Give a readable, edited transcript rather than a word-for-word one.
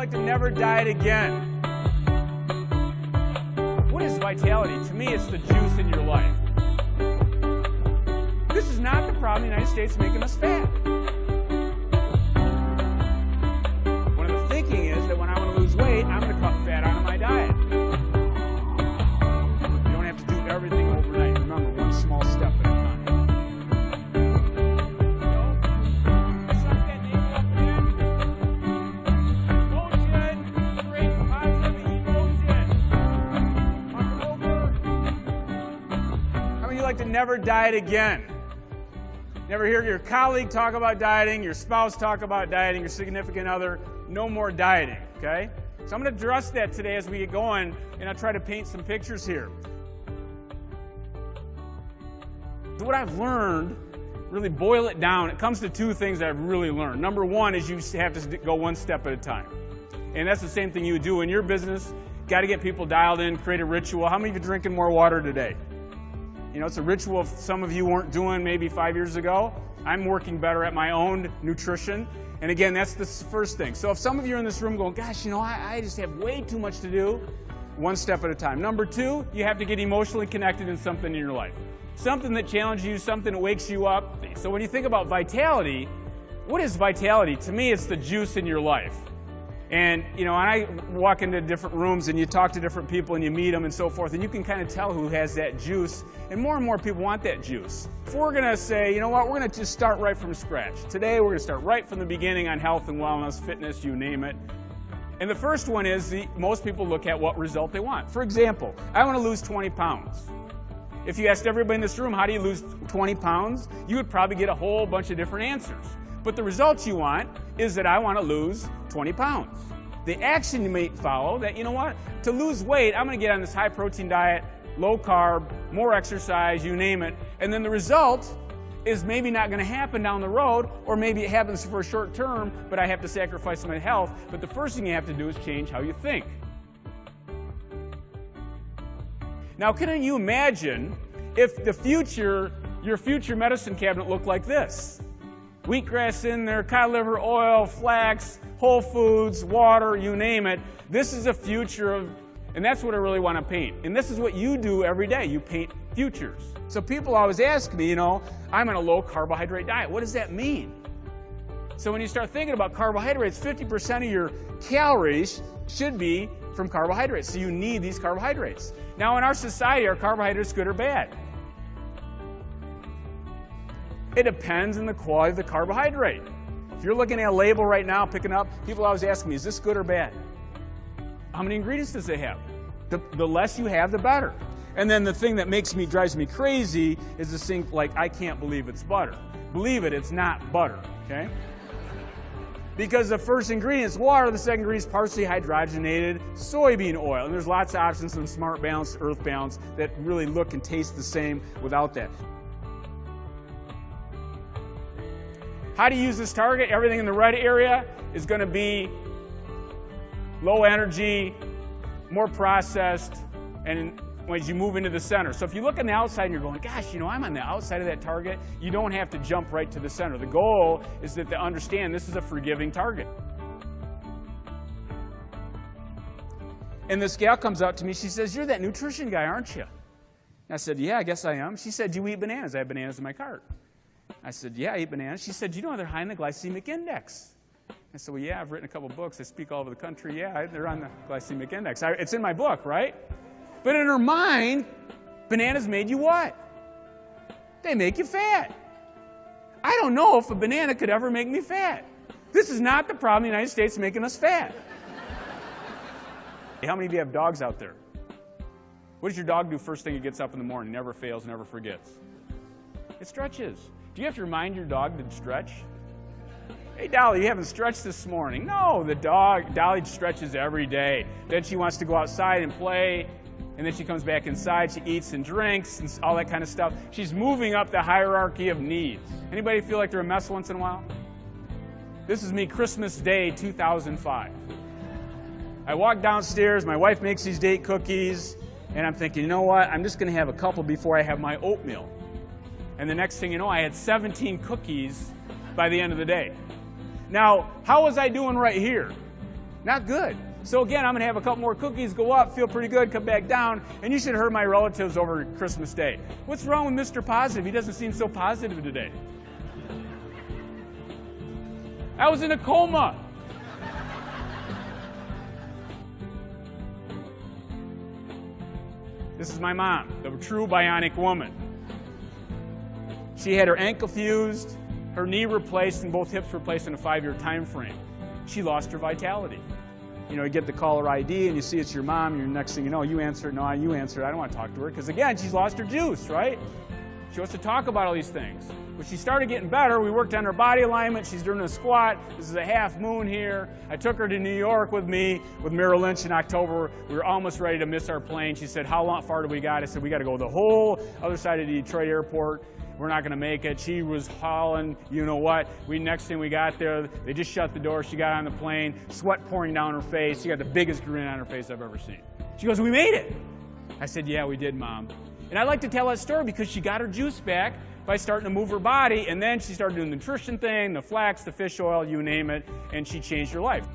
like to never diet again? What is vitality? To me, it's the juice in your life. This is not the problem in the United States making us fat. One of the thinking is that when I want to lose weight, I'm going to cut fat out of my diet. You don't have to do everything overnight. Remember, one small step at a time. To never diet again. Never hear your colleague talk about dieting, your spouse talk about dieting, your significant other. No more dieting, okay? So I'm going to address that today as we get going, and I'll try to paint some pictures here. So what I've learned, really boil it down, it comes to two things that I've really learned. Number one is you have to go one step at a time. And that's the same thing you do in your business. Got to get people dialed in, create a ritual. How many of you are drinking more water today? You know, it's a ritual some of you weren't doing maybe 5 years ago. I'm working better at my own nutrition. And again, that's the first thing. So if some of you are in this room going, gosh, you know, I just have way too much to do, one step at a time. Number two, you have to get emotionally connected in something in your life. Something that challenges you, something that wakes you up. So when you think about vitality, what is vitality? To me, it's the juice in your life. And, you know, I walk into different rooms and you talk to different people and you meet them and so forth, and you can kind of tell who has that juice. And more people want that juice. If we're going to say, you know what, we're going to just start right from scratch. Today, we're going to start right from the beginning on health and wellness, fitness, you name it. And the first one is most people look at what result they want. For example, I want to lose 20 pounds. If you asked everybody in this room, how do you lose 20 pounds? You would probably get a whole bunch of different answers. But the results you want is that I want to lose 20 pounds. The action you may follow that, you know what, to lose weight, I'm going to get on this high protein diet, low carb, more exercise, you name it. And then the result is maybe not going to happen down the road, or maybe it happens for a short term, but I have to sacrifice my health. But the first thing you have to do is change how you think. Now, can you imagine if your future medicine cabinet looked like this? Wheatgrass in there, cod liver oil, flax, whole foods, water, you name it. This is a future of, and that's what I really want to paint. And this is what you do every day. You paint futures. So people always ask me, you know, I'm on a low carbohydrate diet. What does that mean? So when you start thinking about carbohydrates, 50% of your calories should be from carbohydrates. So you need these carbohydrates. Now in our society, are carbohydrates good or bad? It depends on the quality of the carbohydrate. If you're looking at a label right now, picking up, people always ask me, is this good or bad? How many ingredients does it have? The less you have, the better. And then the thing that drives me crazy is this thing like, I can't believe it's butter. Believe it, it's not butter, okay? Because the first ingredient is water, the second ingredient is partially hydrogenated soybean oil. And there's lots of options from Smart Balance, Earth Balance that really look and taste the same without that. How do you use this target? Everything in the red area is going to be low energy, more processed, and as you move into the center. So if you look on the outside and you're going, gosh, you know, I'm on the outside of that target, you don't have to jump right to the center. The goal is that to understand this is a forgiving target. And this gal comes up to me, she says, you're that nutrition guy, aren't you? I said, yeah, I guess I am. She said, do you eat bananas? I have bananas in my cart. I said, yeah, I eat bananas. She said, do you know they're high in the glycemic index? I said, well, yeah, I've written a couple books. I speak all over the country. Yeah, they're on the glycemic index. It's in my book, right? But in her mind, bananas made you what? They make you fat. I don't know if a banana could ever make me fat. This is not the problem in the United States making us fat. How many of you have dogs out there? What does your dog do first thing it gets up in the morning? Never fails, never forgets. It stretches. Do you have to remind your dog to stretch? Hey, Dolly, you haven't stretched this morning. No, Dolly stretches every day. Then she wants to go outside and play, and then she comes back inside. She eats and drinks and all that kind of stuff. She's moving up the hierarchy of needs. Anybody feel like they're a mess once in a while? This is me Christmas Day 2005. I walk downstairs. My wife makes these date cookies, and I'm thinking, you know what? I'm just going to have a couple before I have my oatmeal. And the next thing you know, I had 17 cookies by the end of the day. Now, how was I doing right here? Not good. So again, I'm going to have a couple more cookies, go up, feel pretty good, come back down, and you should have heard my relatives over Christmas Day. What's wrong with Mr. Positive? He doesn't seem so positive today. I was in a coma. This is my mom, the true bionic woman. She had her ankle fused, her knee replaced, and both hips replaced in a 5-year time frame. She lost her vitality. You know, you get the caller ID and you see it's your mom, and your next thing you know, you answer it, no, you answer it, I don't want to talk to her, because again, she's lost her juice, right? She wants to talk about all these things. But she started getting better. We worked on her body alignment. She's doing a squat. This is a half moon here. I took her to New York with me, with Merrill Lynch in October. We were almost ready to miss our plane. She said, how far do we got? I said, we got to go the whole other side of the Detroit airport. We're not going to make it. She was hauling, you know what. Next thing we got there, they just shut the door. She got on the plane, sweat pouring down her face. She got the biggest grin on her face I've ever seen. She goes, we made it. I said, yeah, we did, Mom. And I like to tell that story because she got her juice back by starting to move her body, and then she started doing the nutrition thing, the flax, the fish oil, you name it, and she changed her life.